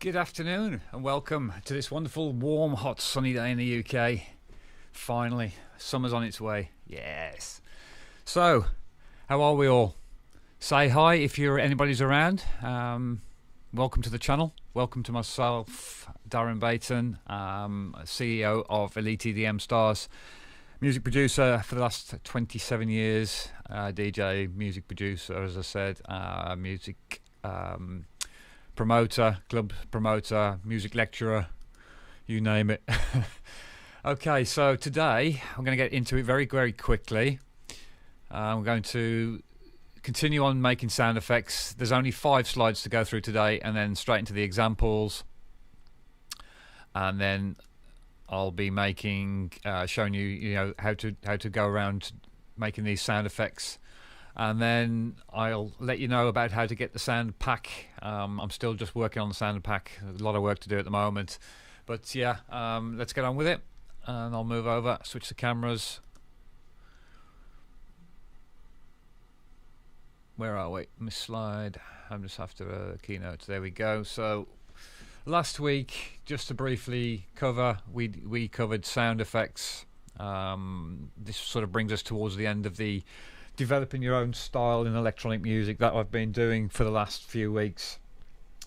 Good afternoon and welcome to this wonderful, warm, hot, sunny day in the UK. Finally, summer's on its way. Yes. So, how are we all? Say hi if anybody's around. Welcome to the channel. Welcome to myself, Darren Baton, CEO of Elite EDM Stars, music producer for the last 27 years, DJ, music producer, as I said, music promoter, club promoter, music lecturer, you name it. Okay, so today I'm going to get into it very, very quickly. I'm going to continue on making sound effects. There's only 5 slides to go through today, and then straight into the examples. And then I'll be making, showing you, how to go around making these sound effects. And then I'll let you know about how to get the sound pack. I'm still just working on the sound pack. There's a lot of work to do at the moment. But yeah, let's get on with it. And I'll move over, switch the cameras. Where are we? Miss slide. I'm just after a keynote. There we go. So last week, just to briefly cover, we covered sound effects. This sort of brings us towards the end of the developing your own style in electronic music that I've been doing for the last few weeks,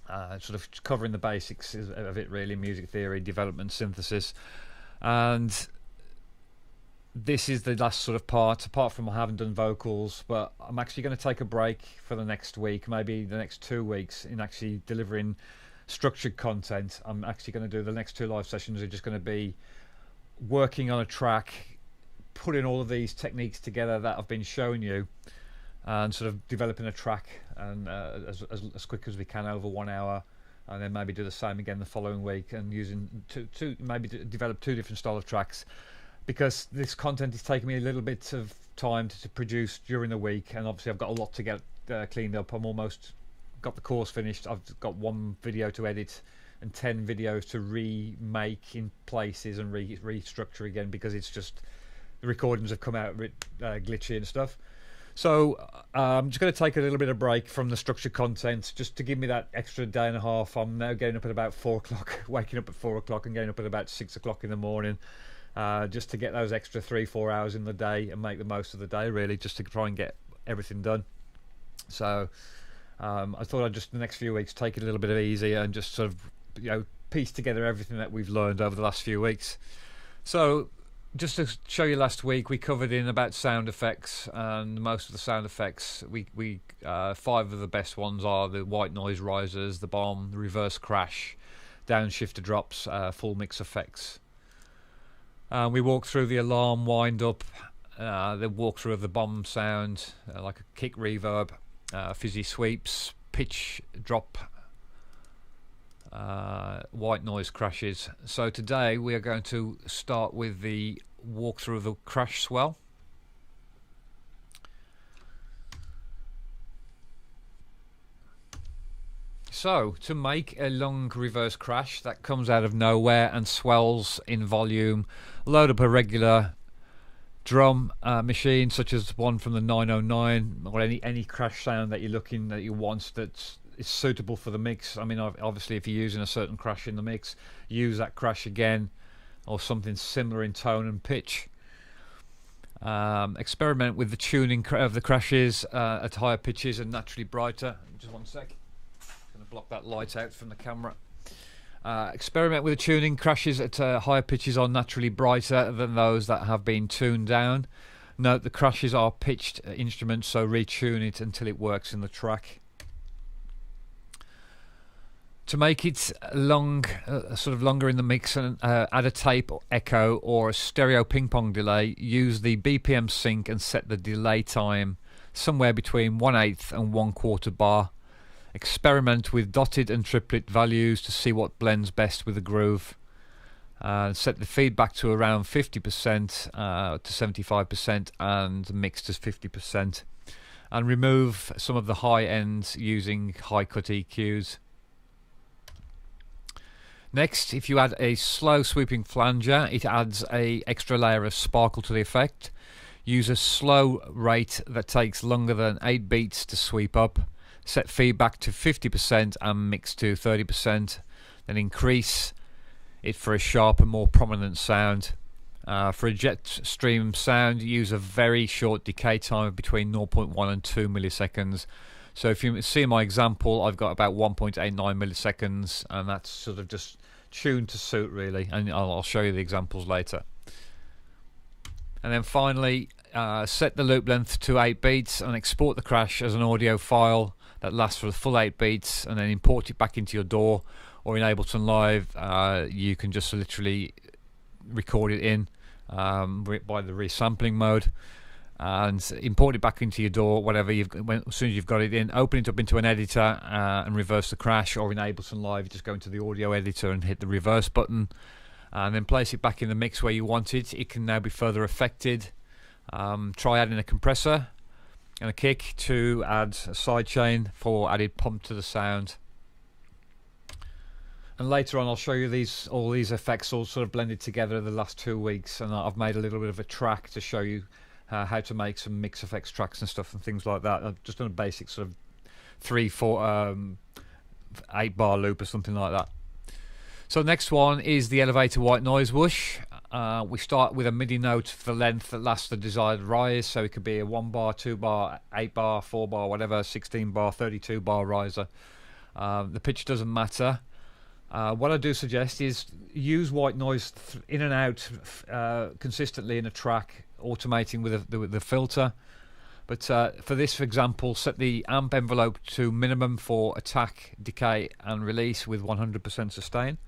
sort of covering the basics of it really, music theory, development, synthesis. And this is the last sort of part, apart from I haven't done vocals, but I'm actually going to take a break for the next week, maybe the next 2 weeks, in actually delivering structured content. I'm actually going to do the next 2 live sessions are just going to be working on a track, putting all of these techniques together that I've been showing you, and sort of developing a track and as quick as we can over 1 hour, and then maybe do the same again the following week, and using maybe develop 2 different style of tracks, because this content is taking me a little bit of time to produce during the week, and obviously I've got a lot to get cleaned up. I'm almost got the course finished. I've got 1 video to edit and 10 videos to remake in places and restructure again, because it's just the recordings have come out a bit glitchy and stuff. So I'm just going to take a little bit of break from the structured content, just to give me that extra day and a half. I'm now getting up at about 4 o'clock, waking up at 4 o'clock and getting up at about 6 o'clock in the morning, just to get those extra 3-4 hours in the day and make the most of the day, really, just to try and get everything done. So I thought I'd just, the next few weeks, take it a little bit easier and just sort of, piece together everything that we've learned over the last few weeks. So just to show you, last week we covered in about sound effects, and most of the sound effects, 5 of the best ones are the white noise risers, the bomb, the reverse crash, downshifter drops, full mix effects. We walked through the alarm wind up, the walkthrough of the bomb sound, like a kick reverb, fizzy sweeps, pitch drop, white noise crashes. So today we are going to start with the walkthrough of the Crash Swell. So to make a long reverse crash that comes out of nowhere and swells in volume, load up a regular drum machine, such as one from the 909, or any crash sound that you want that's is suitable for the mix. I mean, obviously if you're using a certain crash in the mix, use that crash again, or something similar in tone and pitch. Experiment with the tuning of the crashes at higher pitches and naturally brighter. Just 1 sec, I'm going to block that light out from the camera. Experiment with the tuning crashes at higher pitches are naturally brighter than those that have been tuned down. Note the crashes are pitched instruments, so retune it until it works in the track. To make it long, sort of longer in the mix, and add a tape echo or a stereo ping pong delay, use the BPM sync and set the delay time somewhere between 1/8 and 1/4 bar. Experiment with dotted and triplet values to see what blends best with the groove. Set the feedback to around 50% to 75% and mix to 50%. And remove some of the high ends using high cut EQs. Next, if you add a slow sweeping flanger, it adds a extra layer of sparkle to the effect. Use a slow rate that takes longer than 8 beats to sweep up. Set feedback to 50% and mix to 30%. then increase it for a sharper, more prominent sound. For a jet stream sound, use a very short decay time of between 0.1 and 2 milliseconds. So if you see my example, I've got about 1.89 milliseconds, and that's sort of just tuned to suit really, and I'll show you the examples later. And then finally, set the loop length to 8 beats and export the crash as an audio file that lasts for the full 8 beats, and then import it back into your DAW, or in Ableton Live you can just literally record it in by the resampling mode and import it back into your DAW, whatever as soon as you've got it in, open it up into an editor and reverse the crash, or in Ableton Live you just go into the audio editor and hit the reverse button and then place it back in the mix where you want it. It can now be further affected. Try adding a compressor and a kick to add a sidechain for added pump to the sound. And later on I'll show you all these effects all sort of blended together in the last 2 weeks, and I've made a little bit of a track to show you how to make some mix effects tracks and stuff and things like that. I've just done a basic sort of 3/4 8-bar loop or something like that. So next one is the elevator white noise whoosh. We start with a MIDI note for length that lasts the desired rise, so it could be a 1 bar, 2 bar, 8 bar, 4 bar, whatever, 16 bar, 32 bar riser. The pitch doesn't matter. What I do suggest is use white noise in and out consistently in a track, automating with the filter. But for this, for example, set the amp envelope to minimum for attack, decay and release with 100% sustain.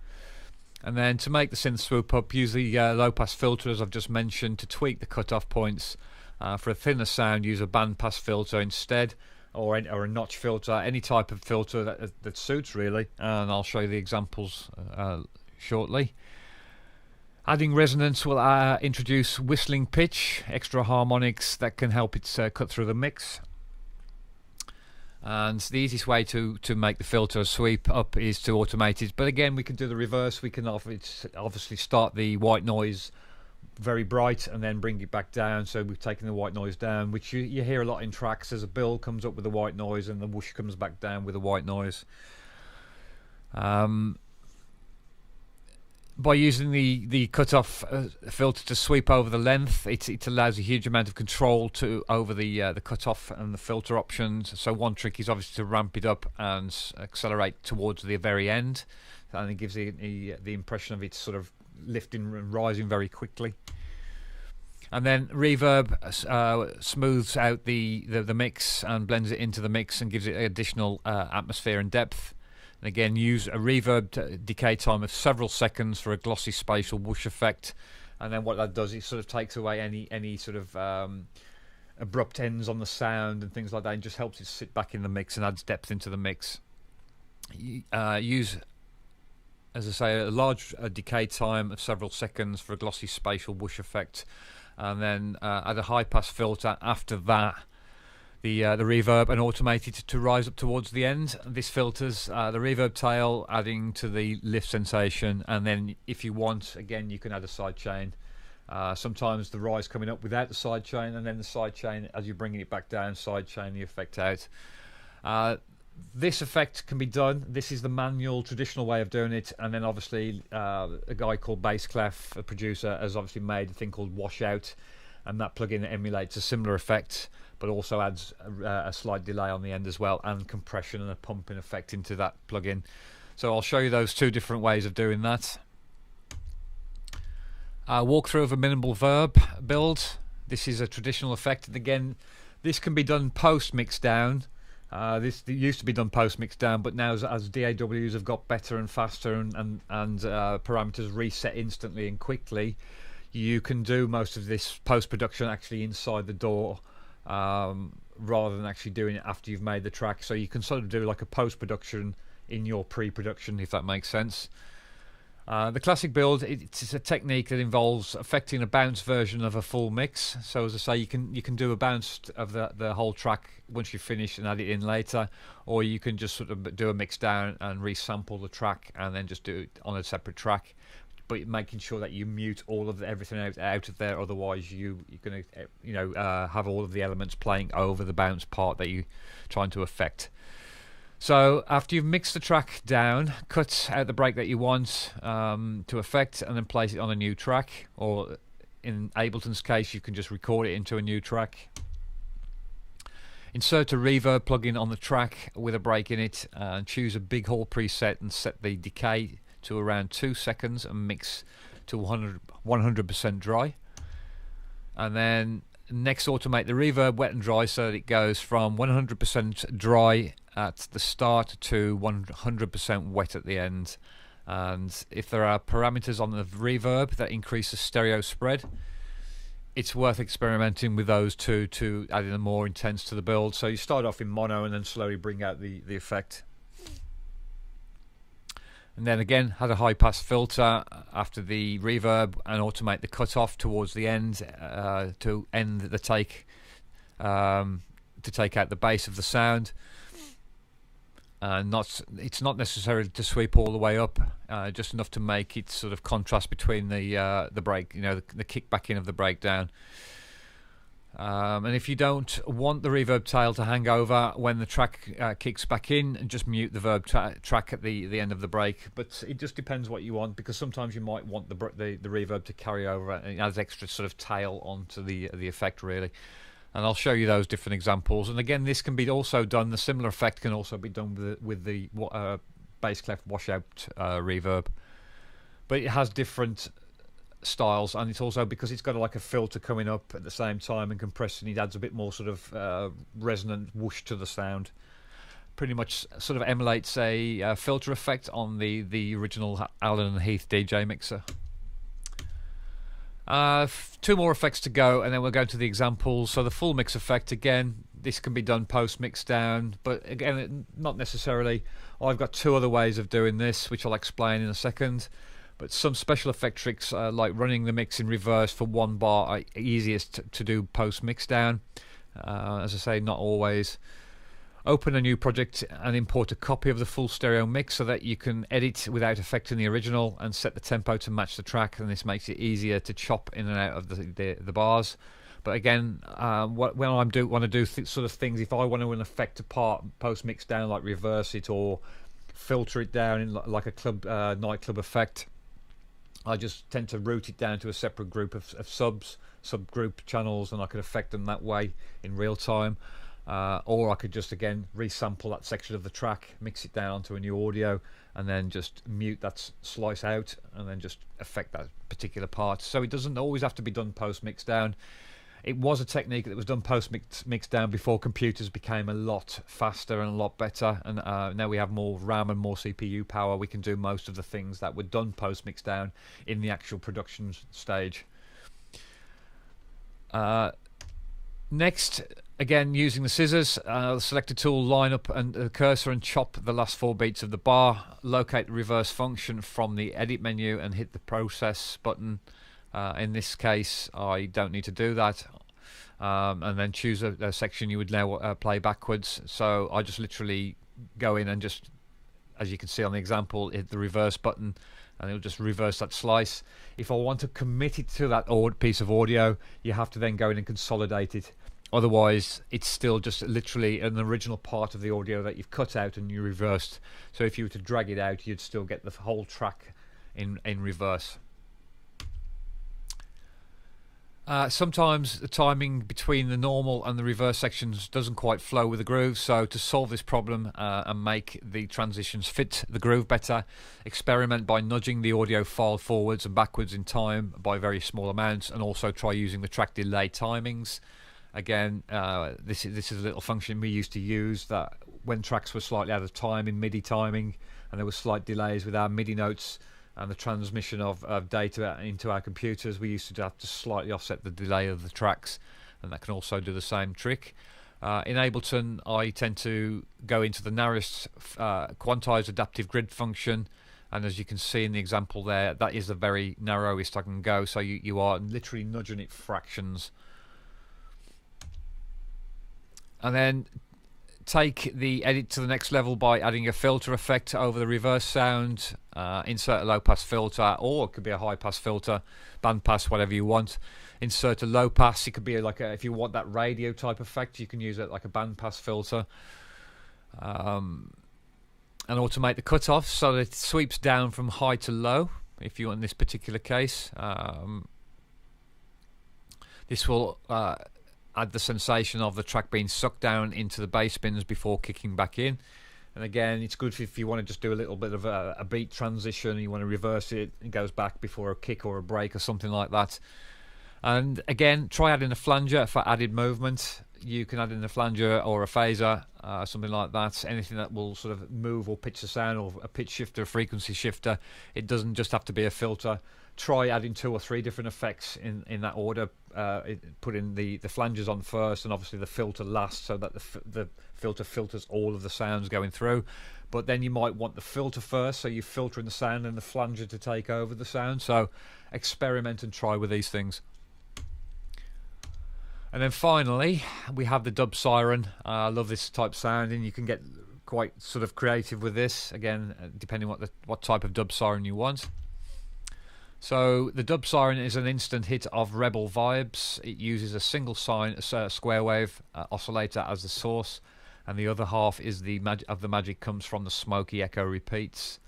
And then to make the synth swoop up, use the low pass filter as I've just mentioned to tweak the cutoff points. For a thinner sound, use a band pass filter instead, or a notch filter, any type of filter that suits really, and I'll show you the examples shortly. Adding resonance will introduce whistling pitch, extra harmonics that can help it cut through the mix. And the easiest way to make the filter sweep up is to automate it, but again we can do the reverse. We can obviously start the white noise very bright and then bring it back down, so we've taken the white noise down, which you hear a lot in tracks as a build comes up with the white noise and the whoosh comes back down with the white noise. By using the cutoff filter to sweep over the length, it allows a huge amount of control over the cutoff and the filter options. So one trick is obviously to ramp it up and accelerate towards the very end, and it gives the impression of it sort of lifting and rising very quickly. And then reverb smooths out the mix and blends it into the mix and gives it additional atmosphere and depth. And again, use a reverb decay time of several seconds for a glossy spatial whoosh effect. And then what that does, it sort of takes away any sort of abrupt ends on the sound and things like that, and just helps it sit back in the mix and adds depth into the mix. Use, as I say, a large decay time of several seconds for a glossy spatial whoosh effect, and then add a high pass filter after that, the reverb, and automate it to rise up towards the end. This filters the reverb tail, adding to the lift sensation, and then if you want, again, you can add a sidechain. Sometimes the rise coming up without the sidechain, and then the sidechain as you're bringing it back down, sidechain the effect out. This effect can be done, this is the manual traditional way of doing it, and then obviously a guy called Bassclef, a producer, has obviously made a thing called Washout, and that plugin emulates a similar effect but also adds a slight delay on the end as well, and compression and a pumping effect into that plugin. So I'll show you those two different ways of doing that. Walkthrough of a minimal verb build. This is a traditional effect, and again this can be done post mix down. This used to be done post mix down, but now as DAWs have got better and faster and parameters reset instantly and quickly, you can do most of this post production actually inside the DAW, rather than actually doing it after you've made the track. So you can sort of do like a post production in your pre-production, if that makes sense. The classic build, it's a technique that involves affecting a bounce version of a full mix. So as I say, you can do a bounce of the whole track once you finish and add it in later, or you can just sort of do a mix down and resample the track and then just do it on a separate track, but making sure that you mute all of everything out of there. Otherwise you're going to have all of the elements playing over the bounce part that you're trying to affect. So after you've mixed the track down, cut out the break that you want to effect, and then place it on a new track, or in Ableton's case you can just record it into a new track. Insert a reverb plugin on the track with a break in it, and choose a big hall preset and set the decay to around 2 seconds and mix to 100% dry. And then next automate the reverb wet and dry so that it goes from 100% dry at the start to 100% wet at the end. And if there are parameters on the reverb that increase the stereo spread, it's worth experimenting with those two to add in more intense to the build. So you start off in mono and then slowly bring out the effect. And then again, add a high pass filter after the reverb and automate the cutoff towards the end to end the take, to take out the bass of the sound. It's not necessary to sweep all the way up, just enough to make it sort of contrast between the break, the kick back in of the breakdown. And if you don't want the reverb tail to hang over when the track kicks back in, just mute the verb track at the end of the break. But it just depends what you want, because sometimes you might want the reverb to carry over, and it adds extra sort of tail onto the effect really. And I'll show you those different examples. And again, this can be also done, the similar effect can also be done with the bass clef washout reverb. But it has different styles, and it's also because it's got like a filter coming up at the same time and compressing, it adds a bit more sort of resonant whoosh to the sound. Pretty much sort of emulates a filter effect on the original Allen and Heath DJ mixer. 2 more effects to go, and then we'll go to the examples. So the full mix effect, again, this can be done post mix down, but again, not necessarily. I've got 2 other ways of doing this, which I'll explain in a second. But some special effect tricks, like running the mix in reverse for 1 bar, are easiest to do post mix down. As I say, not always. Open a new project and import a copy of the full stereo mix so that you can edit without affecting the original, and set the tempo to match the track, and this makes it easier to chop in and out of the bars. But again, when I want to do sort of things, if I want to affect a part post mix down, like reverse it or filter it down in like a nightclub effect, I just tend to route it down to a separate group of subgroup channels, and I could affect them that way in real time. Or I could just again resample that section of the track, mix it down onto a new audio, and then just mute that slice out, and then just affect that particular part. So it doesn't always have to be done post mix down. It was a technique that was done post mix down before computers became a lot faster and a lot better, and now we have more RAM and more CPU power. We can do most of the things that were done post mix down in the actual production stage. Next, again, using the scissors, select a tool, line up and the cursor and chop the last 4 beats of the bar. Locate the reverse function from the edit menu and hit the process button. In this case, I don't need to do that. And then choose a section you would now play backwards. So I just literally go in and just, as you can see on the example, hit the reverse button, and it'll just reverse that slice. If I want to commit it to that piece of audio, you have to then go in and consolidate it. Otherwise, it's still just literally an original part of the audio that you've cut out and you reversed. So if you were to drag it out, you'd still get the whole track in reverse. Sometimes the timing between the normal and the reverse sections doesn't quite flow with the groove, so to solve this problem and make the transitions fit the groove better, experiment by nudging the audio file forwards and backwards in time by very small amounts, and also try using the track delay timings. Again, this is a little function we used to use that when tracks were slightly out of time in MIDI timing and there were slight delays with our MIDI notes and the transmission of data into our computers, we used to have to slightly offset the delay of the tracks, and that can also do the same trick. In Ableton, I tend to go into the narrowest quantized adaptive grid function, and as you can see in the example there, that is the very narrowest I can go, so you are literally nudging it fractions. And then take the edit to the next level by adding a filter effect over the reverse sound. Insert a low pass filter, or it could be a high pass filter, band pass, whatever you want. Insert a low pass. It could be like if you want that radio type effect, you can use it like a band pass filter. and automate the cutoff so that it sweeps down from high to low. If you want, in this particular case, this will add the sensation of the track being sucked down into the bass bins before kicking back in. And again, it's good if you want to just do a little bit of a beat transition, you want to reverse it, it goes back before a kick or a break or something like that. And again, try adding a flanger for added movement. You can add in a flanger or a phaser, something like that, anything that will sort of move or pitch the sound, or a pitch shifter, a frequency shifter. It doesn't just have to be a filter. Try adding 2 or 3 different effects in that order. Putting the flangers on first, and obviously the filter last, so that the filter filters all of the sounds going through. But then you might want the filter first, so you're filtering the sound, and the flanger to take over the sound. So experiment and try with these things. And then finally, we have the Dub Siren. I love this type of sound, and you can get quite sort of creative with this. Again, depending what type of Dub Siren you want. So the Dub Siren is an instant hit of rebel vibes. It uses a single square wave oscillator as the source, and the other half is the magic comes from the smoky echo repeats.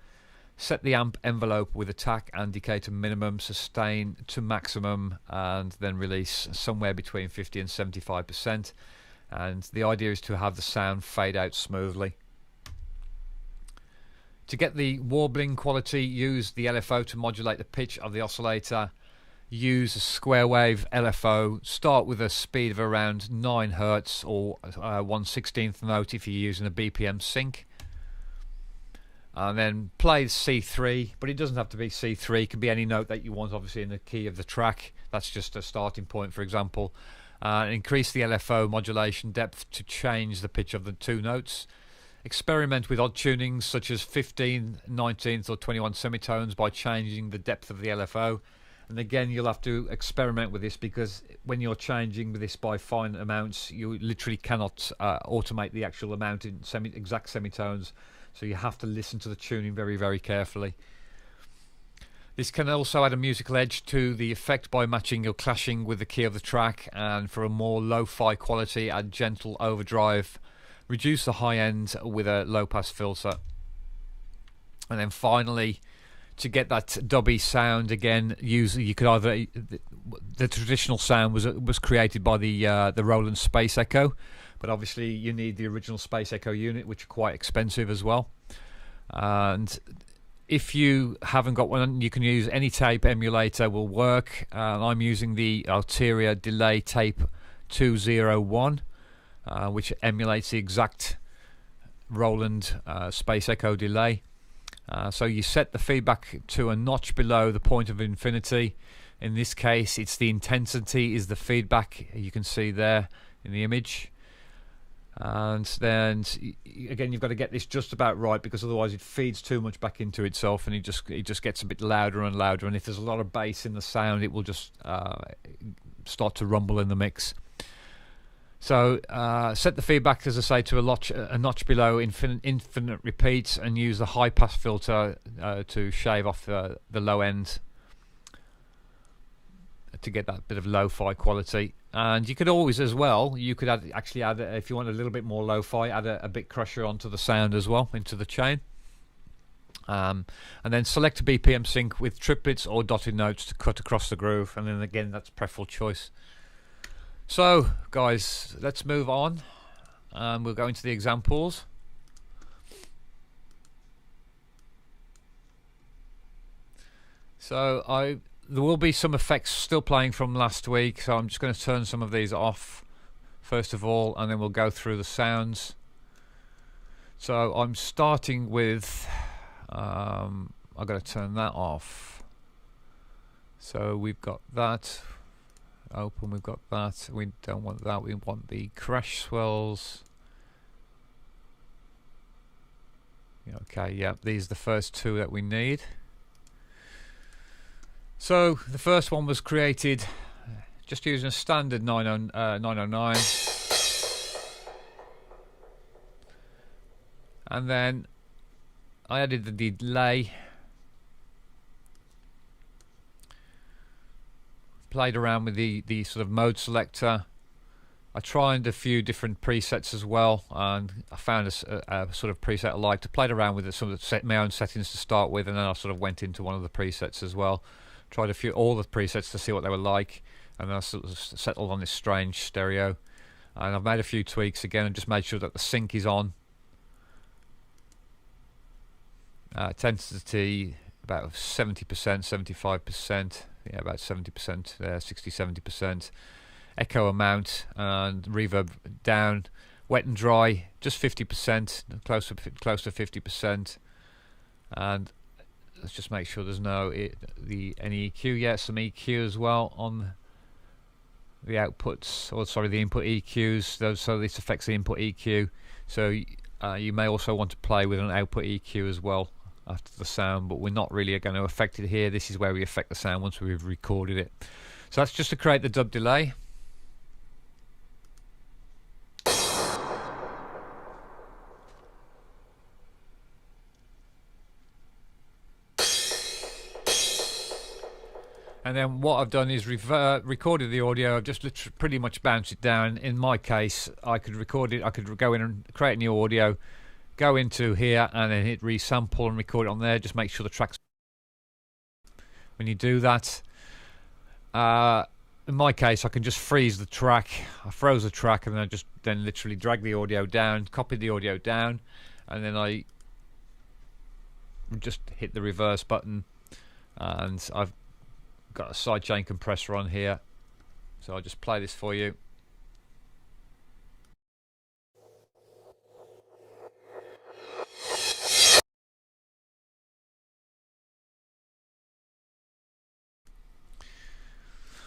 Set the amp envelope with attack and decay to minimum, sustain to maximum, and then release somewhere between 50 and 75%. And the idea is to have the sound fade out smoothly. To get the warbling quality, use the LFO to modulate the pitch of the oscillator. Use a square wave LFO. Start with a speed of around 9 Hz or 1/16th note if you're using a BPM sync. And then play C3, but it doesn't have to be C3. It can be any note that you want, obviously, in the key of the track. That's just a starting point, for example. Increase the LFO modulation depth to change the pitch of the 2 notes. Experiment with odd tunings such as 15, 19th or 21 semitones by changing the depth of the LFO. And again, you'll have to experiment with this, because when you're changing this by fine amounts, you literally cannot automate the actual amount in exact semitones. So you have to listen to the tuning very, very carefully. This can also add a musical edge to the effect by matching or clashing with the key of the track, and for a more lo-fi quality, add gentle overdrive. Reduce the high end with a low-pass filter. And then finally, to get that dubby sound, again, you could either the traditional sound was created by the Roland Space Echo, but obviously you need the original Space Echo unit, which are quite expensive as well. And if you haven't got one, you can use any tape emulator, will work. I'm using the Arturia Delay Tape 201, which emulates the exact Roland Space Echo delay. So you set the feedback to a notch below the point of infinity. In this case, it's the intensity is the feedback, you can see there in the image. And then again, you've got to get this just about right, because otherwise it feeds too much back into itself, and it just gets a bit louder and louder. And if there's a lot of bass in the sound, it will just start to rumble in the mix. So set the feedback, as I say, to a notch below infinite repeats, and use the high pass filter to shave off the low end to get that bit of lo-fi quality. And you could always, as well, you could actually add, if you want a little bit more lo-fi, add a bit crusher onto the sound as well, into the chain. And then select a BPM sync with triplets or dotted notes to cut across the groove, and then again, that's preferable choice. So guys, let's move on, and we'll go into the examples. So there will be some effects still playing from last week, so I'm just going to turn some of these off first of all, and then we'll go through the sounds. So I'm starting with I've got to turn that off. So we've got that open, we've got that, we don't want that, we want the Crash Swells. Okay, yeah, these are the first 2 that we need. So the first one was created just using a standard 909, and then I added the delay, played around with the sort of mode selector. I tried a few different presets as well, and I found a sort of preset I liked. I played around with it, some of my own settings to start with, and then I sort of went into one of the presets as well. Tried all the presets to see what they were like, and then I sort of settled on this strange stereo. And I've made a few tweaks again and just made sure that the sync is on. Intensity about 70%, 75%, yeah, about 70% there, 60-70%. Echo amount and reverb down. Wet and dry just 50%, close to 50%. And let's just make sure there's no any EQ. Yeah, some EQ as well on the outputs, or sorry, the input EQs. So this affects the input EQ. So you may also want to play with an output EQ as well after the sound, but we're not really going to affect it here. This is where we affect the sound once we've recorded it. So that's just to create the dub delay. And then what I've done is recorded the audio. I've just pretty much bounced it down. In my case, I could record it. I could go in and create new audio, go into here, and then hit resample and record it on there. Just make sure the track's. When you do that, in my case, I can just freeze the track. I froze the track, and then I just literally drag the audio down, copy the audio down, and then I just hit the reverse button, and I've got a sidechain compressor on here, so I'll just play this for you.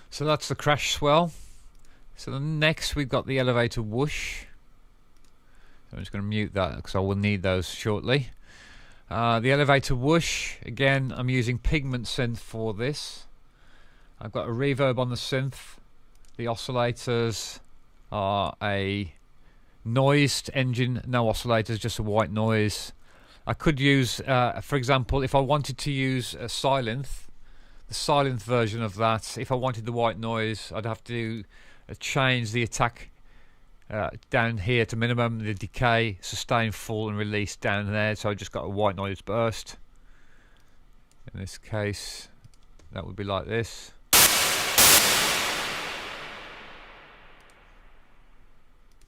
So that's the Crash Swell. So next we've got the elevator whoosh. So I'm just going to mute that because I will need those shortly. The elevator whoosh, again, I'm using Pigment synth for this. I've got a reverb on the synth. The oscillators are a noised engine, no oscillators, just a white noise. I could use, for example, if I wanted to use a Sylenth, the Sylenth version of that, if I wanted the white noise, I'd have to change the attack down here to minimum, the decay, sustain, full, and release down there. So I just got a white noise burst. In this case, that would be like this.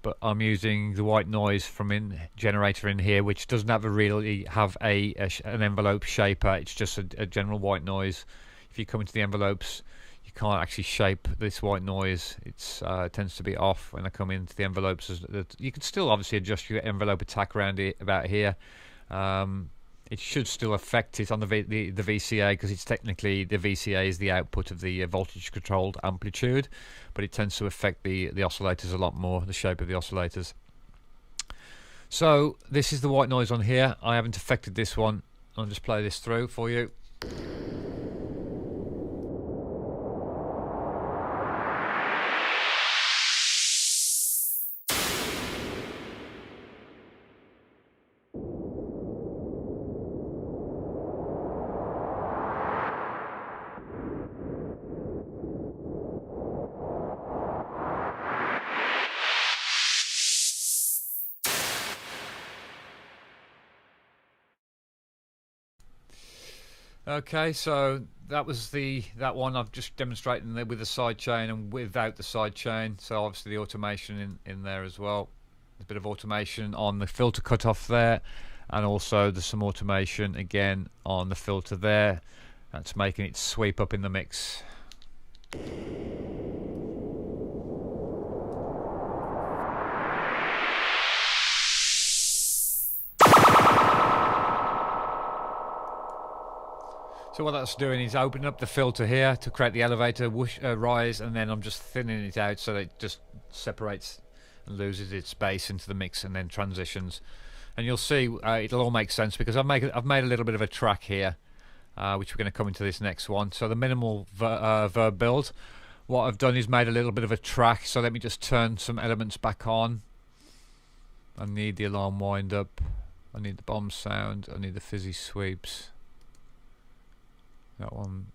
But I'm using the white noise from generator in here, which doesn't really have an envelope shaper. It's just a general white noise. If you come into the envelopes, you can't actually shape this white noise. It tends to be off when I come into the envelopes. You can still obviously adjust your envelope attack around it about here. It should still affect it on the VCA, because it's technically, the VCA is the output of the voltage controlled amplitude, but it tends to affect the oscillators a lot more, the shape of the oscillators. So this is the white noise on here. I haven't affected this one. I'll just play this through for you. Okay, so that was that one. I've just demonstrated there with the sidechain and without the sidechain. So obviously the automation in there as well. There's a bit of automation on the filter cutoff there, and also there's some automation again on the filter there. That's making it sweep up in the mix. So what that's doing is opening up the filter here to create the elevator whoosh, rise, and then I'm just thinning it out so that it just separates and loses its space into the mix and then transitions. And you'll see it'll all make sense, because I've made a little bit of a track here, which we're going to come into this next one. So the minimal verb build, what I've done is made a little bit of a track. So let me just turn some elements back on. I need the alarm wind up, I need the bomb sound, I need the fizzy sweeps. That one,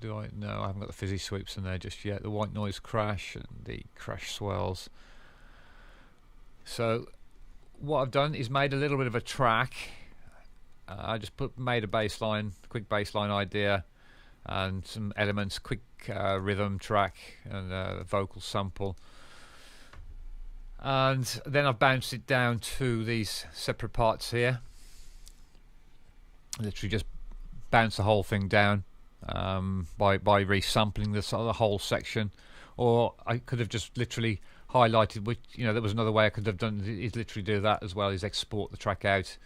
do I? No, I haven't got the fizzy sweeps in there just yet. The white noise crash and the crash swells. So what I've done is made a little bit of a track. I just made a bassline, quick bassline idea, and some elements, quick rhythm track and a vocal sample. And then I've bounced it down to these separate parts here. Literally just bounce the whole thing down by resampling the whole section. Or I could have just literally highlighted, which, you know, there was another way I could have done is literally do that as well, is export the track out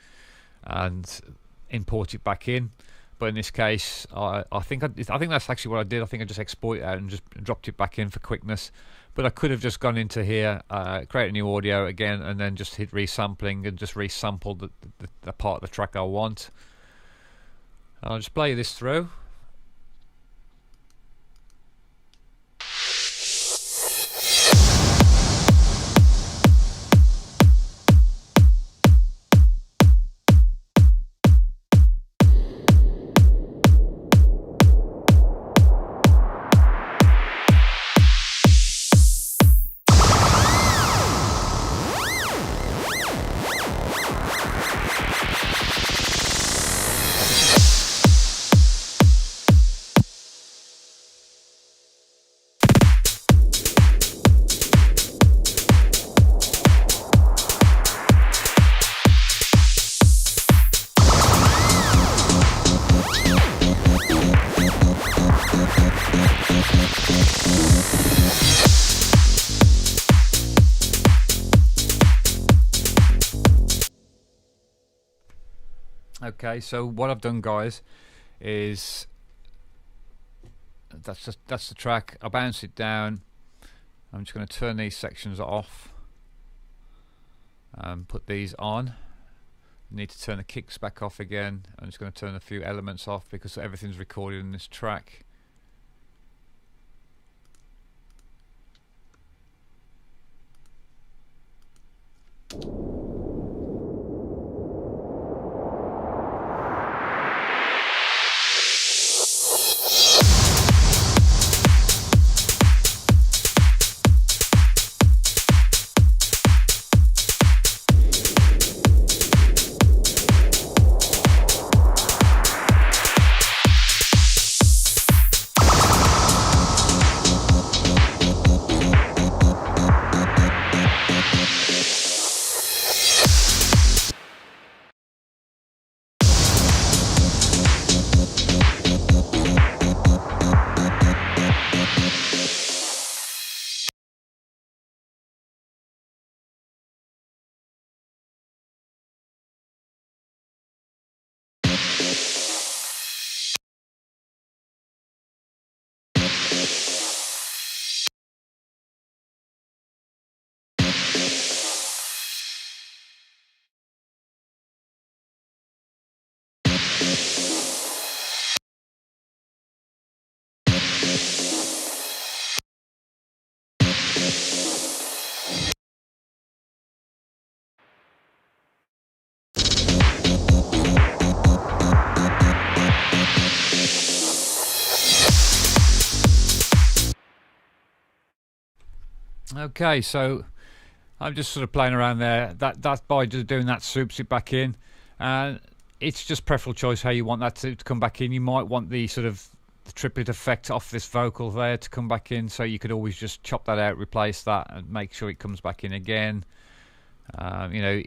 and import it back in. But in this case, I think that's actually what I did. I think I just exported it out and just dropped it back in for quickness. But I could have just gone into here, create a new audio again, and then just hit resampling and just resample the part of the track I want. I'll just play this through. Okay, so what I've done, guys, is that's the track. I bounce it down. I'm just going to turn these sections off and put these on. I need to turn the kicks back off again. I'm just going to turn a few elements off because everything's recorded in this track. Okay, so I'm just sort of playing around there. That by just doing that soups it back in, and it's just preferential choice how you want that to come back in. You might want the sort of the triplet effect off this vocal there to come back in, so you could always just chop that out, replace that, and make sure it comes back in again. You know,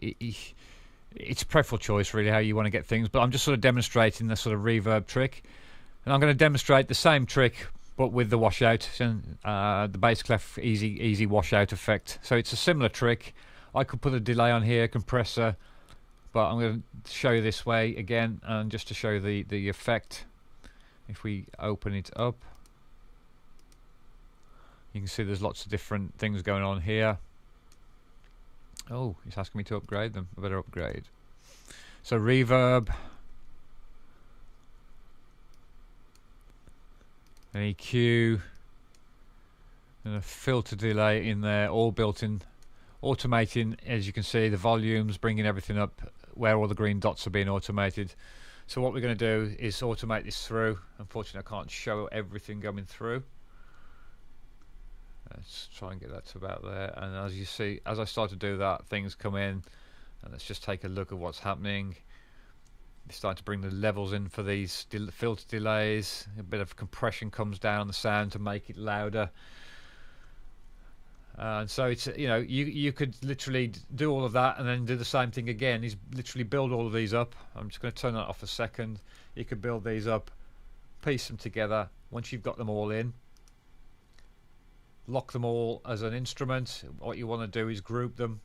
it's preferential choice really how you want to get things, but I'm just sort of demonstrating the sort of reverb trick, and I'm going to demonstrate the same trick but with the washout and the bass clef easy washout effect. So it's a similar trick. I could put a delay on here, compressor, but I'm going to show you this way again, and just to show you the effect. If we open it up, you can see there's lots of different things going on here. Oh, it's asking me to upgrade them. I better upgrade. So reverb, an EQ, and a filter delay in there, all built in, automating, as you can see, the volumes, bringing everything up where all the green dots are being automated. So what we're going to do is automate this through. Unfortunately, I can't show everything going through. Let's try and get that to about there. And as you see, as I start to do that, things come in. And let's just take a look at what's happening. It's starting to bring the levels in for these filter delays. A bit of compression comes down the sound to make it louder. And so it's, you know, you could literally do all of that and then do the same thing again. Is literally build all of these up. I'm just going to turn that off a second. You could build these up, piece them together. Once you've got them all in, lock them all as an instrument. What you want to do is group them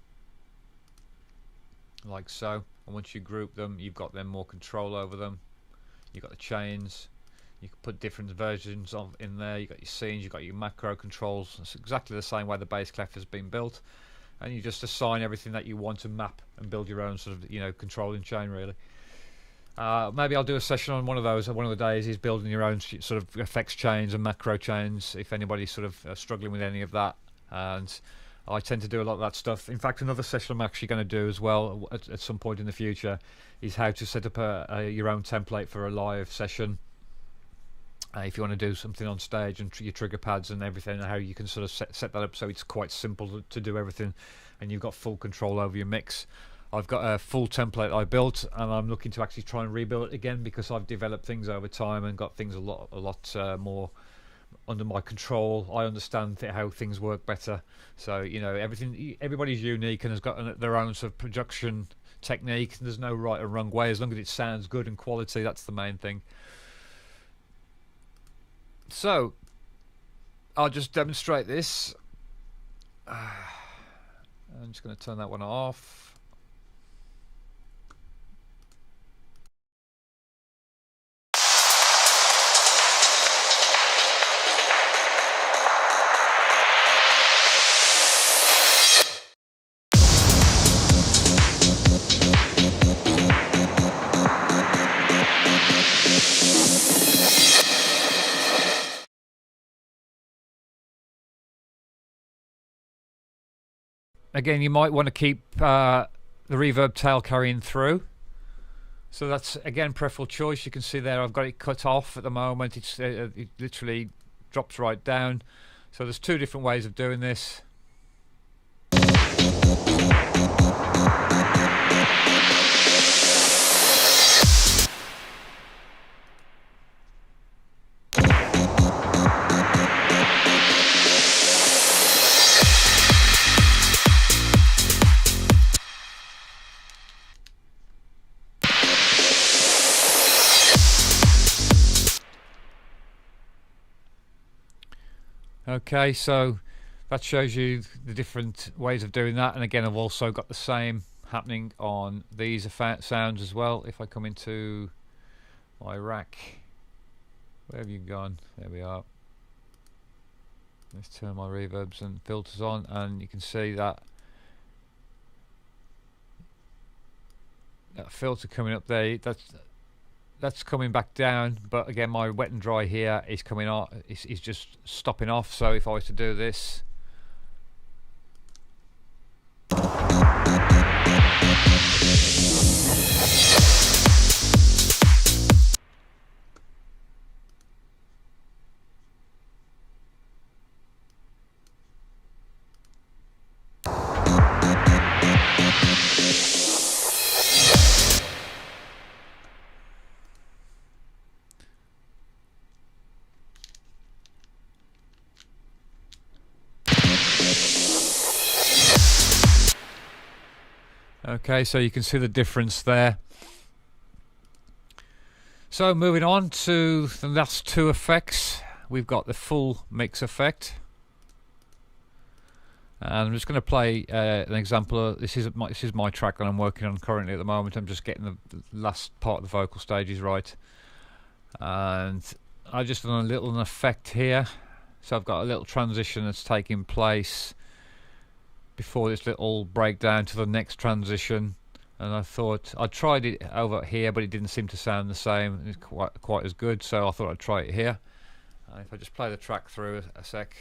like so, and once you group them, you've got then more control over them. You've got the chains, you can put different versions of in there. You've got your scenes, you've got your macro controls. It's exactly the same way the bass clef has been built, and you just assign everything that you want to map and build your own sort of, you know, controlling chain really. Maybe I'll do a session on one of those. One of the days is building your own sort of effects chains and macro chains, if anybody's sort of struggling with any of that. And I tend to do a lot of that stuff. In fact, another session I'm actually going to do as well at some point in the future is how to set up your own template for a live session. If you want to do something on stage and your trigger pads and everything, how you can sort of set that up so it's quite simple to do everything and you've got full control over your mix. I've got a full template I built, and I'm looking to actually try and rebuild it again because I've developed things over time and got things a lot more under my control. I understand how things work better. So, you know, everybody's unique and has got their own sort of production technique. There's no right or wrong way as long as it sounds good and quality. That's the main thing. So I'll just demonstrate this. I'm just going to turn that one off. Again, you might want to keep the reverb tail carrying through. So that's, again, preferable choice. You can see there I've got it cut off at the moment. It literally drops right down. So there's two different ways of doing this. Okay, so that shows you the different ways of doing that, and again I've also got the same happening on these sounds as well. If I come into my rack, where have you gone? There we are. Let's turn my reverbs and filters on, and you can see that filter coming up there. That's coming back down, but again my wet and dry here is coming off, is just stopping off. So if I was to do this, okay, so you can see the difference there. So moving on to the last two effects, we've got the full mix effect, and I'm just going to play an example. This is my track that I'm working on currently at the moment. I'm just getting the last part of the vocal stages right, and I've just done a little effect here. So I've got a little transition that's taking place before this little breakdown to the next transition, and I thought I'd tried it over here, but it didn't seem to sound the same. It's quite as good, so I thought I'd try it here. And if I just play the track through a sec.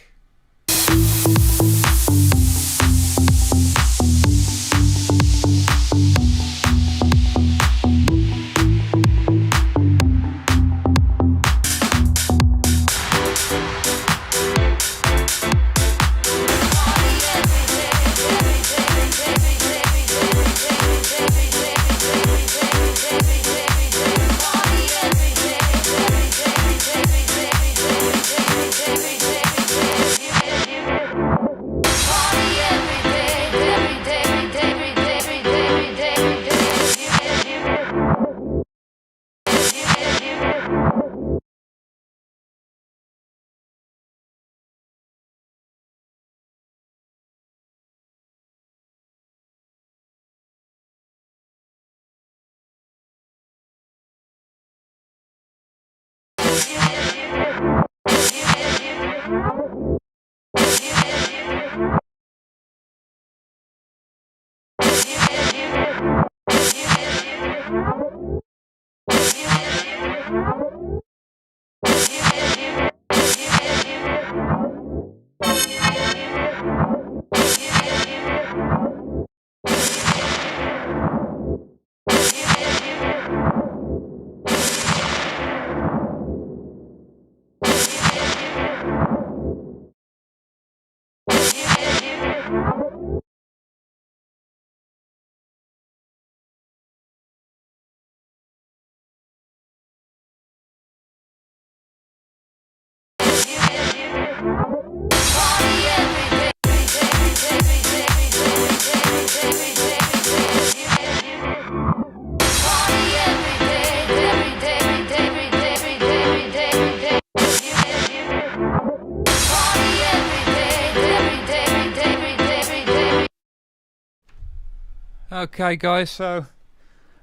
Okay guys, so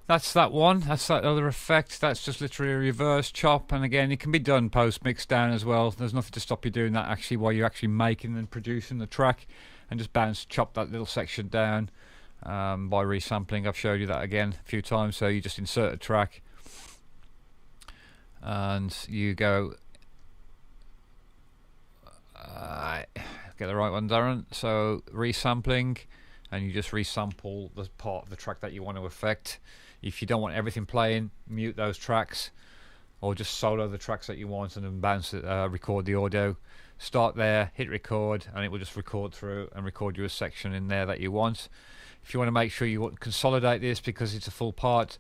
that's that one, that's that other effect. That's just literally a reverse chop, and again it can be done post mix down as well. There's nothing to stop you doing that actually while you're actually making and producing the track, and just chop that little section down by resampling. I've showed you that again a few times. So you just insert a track and you go get the right one, Darren. So resampling, and you just resample the part of the track that you want to affect. If you don't want everything playing, mute those tracks, or just solo the tracks that you want and then bounce it, record the audio. Start there, hit record, and it will just record through and record you a section in there that you want. If you want to make sure you consolidate this because it's a full part,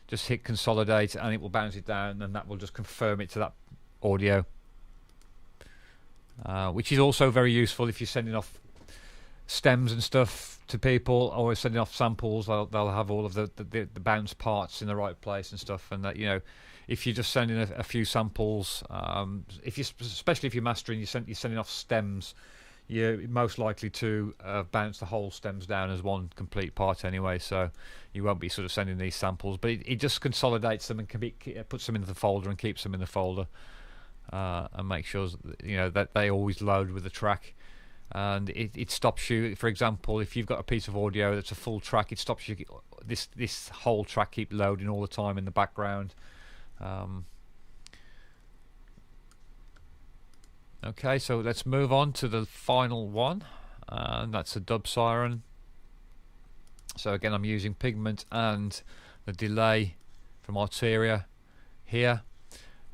just hit consolidate and it will bounce it down, and that will just confirm it to that audio, which is also very useful if you're sending off stems and stuff to people, or sending off samples. They'll have all of the bounce parts in the right place and stuff, and that, you know, if you're just sending a few samples, especially if you're mastering, you're sending off stems, you're most likely to bounce the whole stems down as one complete part anyway, so you won't be sort of sending these samples, but it just consolidates them and puts them into the folder and keeps them in the folder, and make sure, you know, that they always load with the track. And it stops you, for example, if you've got a piece of audio that's a full track, it stops you this whole track keep loading all the time in the background. Okay, so let's move on to the final one, and that's a Dub Siren. So again, I'm using Pigment and the delay from Arturia here,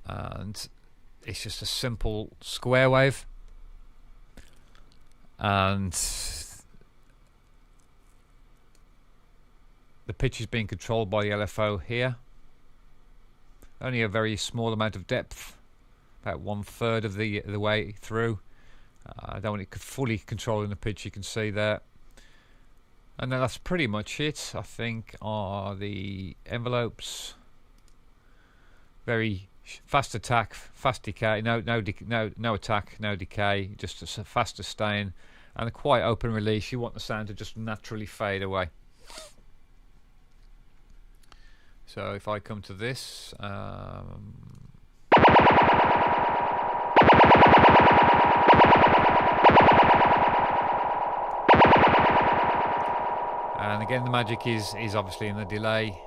and it's just a simple square wave, and the pitch is being controlled by the LFO here. Only a very small amount of depth, about 1/3 of the way through. I don't want it fully controlling the pitch, you can see there. And then that's pretty much it, I think, are the envelopes. Very fast attack, fast decay, no attack, no decay, just a fast sustain, and a quite open release. You want the sound to just naturally fade away. So if I come to this, and again the magic is obviously in the delay,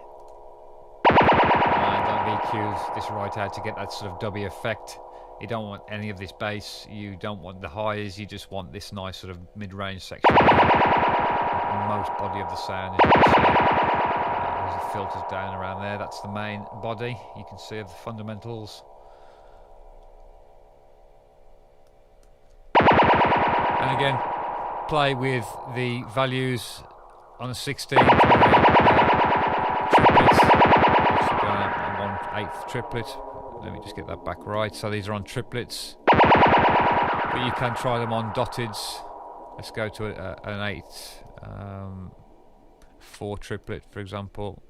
and on VQs this right out to get that sort of dubby effect. You don't want any of this bass, you don't want the highs, you just want this nice sort of mid-range section here. Most body of the sound, as you can see. There's the filters down around there, that's the main body, you can see of the fundamentals. And again, play with the values on a 16 for triplets. Should be on a 1/8 triplet. Let me just get that back right. So these are on triplets, but you can try them on dotteds. Let's go to an 8/4 triplet, for example.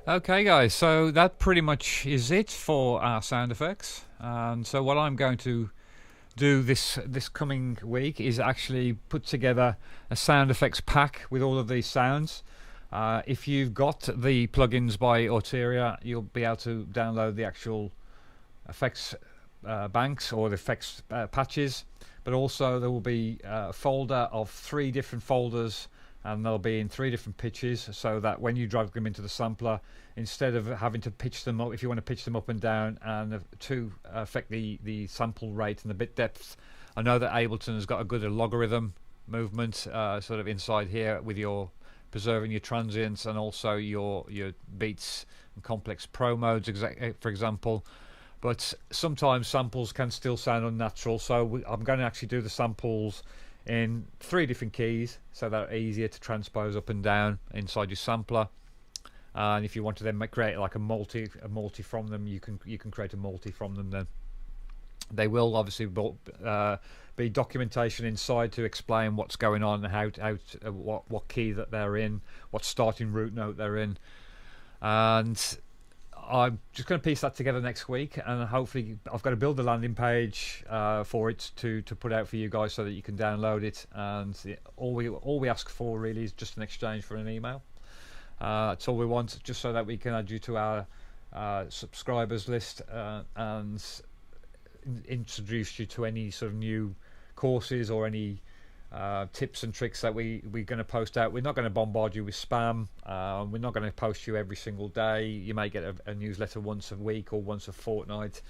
Okay guys, so that pretty much is it for our sound effects. And so what I'm going to do this coming week is actually put together a sound effects pack with all of these sounds. If you've got the plugins by Arturia, you'll be able to download the actual effects banks or the effects patches, but also there will be a folder of 3 different folders, and they'll be in 3 different pitches, so that when you drag them into the sampler, instead of having to pitch them up, if you want to pitch them up and down and to affect the sample rate and the bit depth, I know that Ableton has got a good logarithm movement sort of inside here with your preserving your transients and also your beats and complex pro modes, for example. But sometimes samples can still sound unnatural, so I'm going to actually do the samples in 3 different keys, so they're easier to transpose up and down inside your sampler. And if you want to then create like a multi from them, you can create a multi from them. Then they will obviously be documentation inside to explain what's going on, what key that they're in, what starting root note they're in. And I'm just going to piece that together next week, and hopefully I've got to build the landing page for it to put out for you guys so that you can download it. And all we ask for really is just an exchange for an email. That's all we want, just so that we can add you to our subscribers list and introduce you to any sort of new courses or any tips and tricks that we're going to post out. We're not going to bombard you with spam. We're not going to post you every single day. You may get a newsletter once a week or once a fortnight.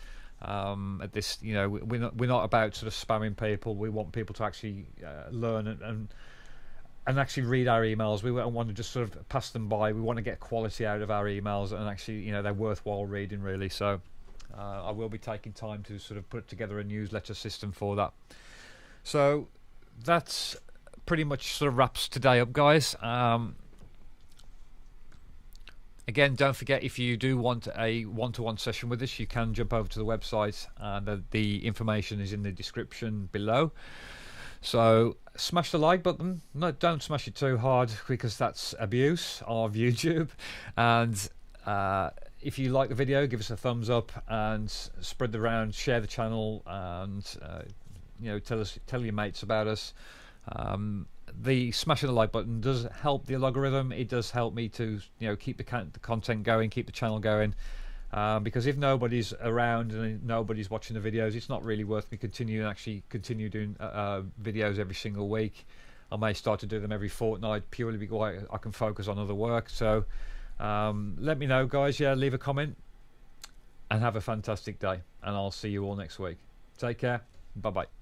At this, you know, we're not about sort of spamming people. We want people to actually learn and actually read our emails. We don't want to just sort of pass them by. We want to get quality out of our emails, and actually, you know, they're worthwhile reading really. So I will be taking time to sort of put together a newsletter system for that. So that's pretty much sort of wraps today up, guys. Again, don't forget, if you do want a one-to-one session with us, you can jump over to the website, and the information is in the description below. So smash the like button. No, don't smash it too hard, because that's abuse of YouTube. And if you like the video, give us a thumbs up and spread the round, share the channel, and you know, tell your mates about us. The smashing the like button does help the algorithm. It does help me to, you know, keep the content going, keep the channel going. Because if nobody's around and nobody's watching the videos, it's not really worth me continue doing videos every single week. I may start to do them every fortnight, purely because I can focus on other work. So let me know, guys. Yeah, leave a comment and have a fantastic day, and I'll see you all next week. Take care. Bye bye.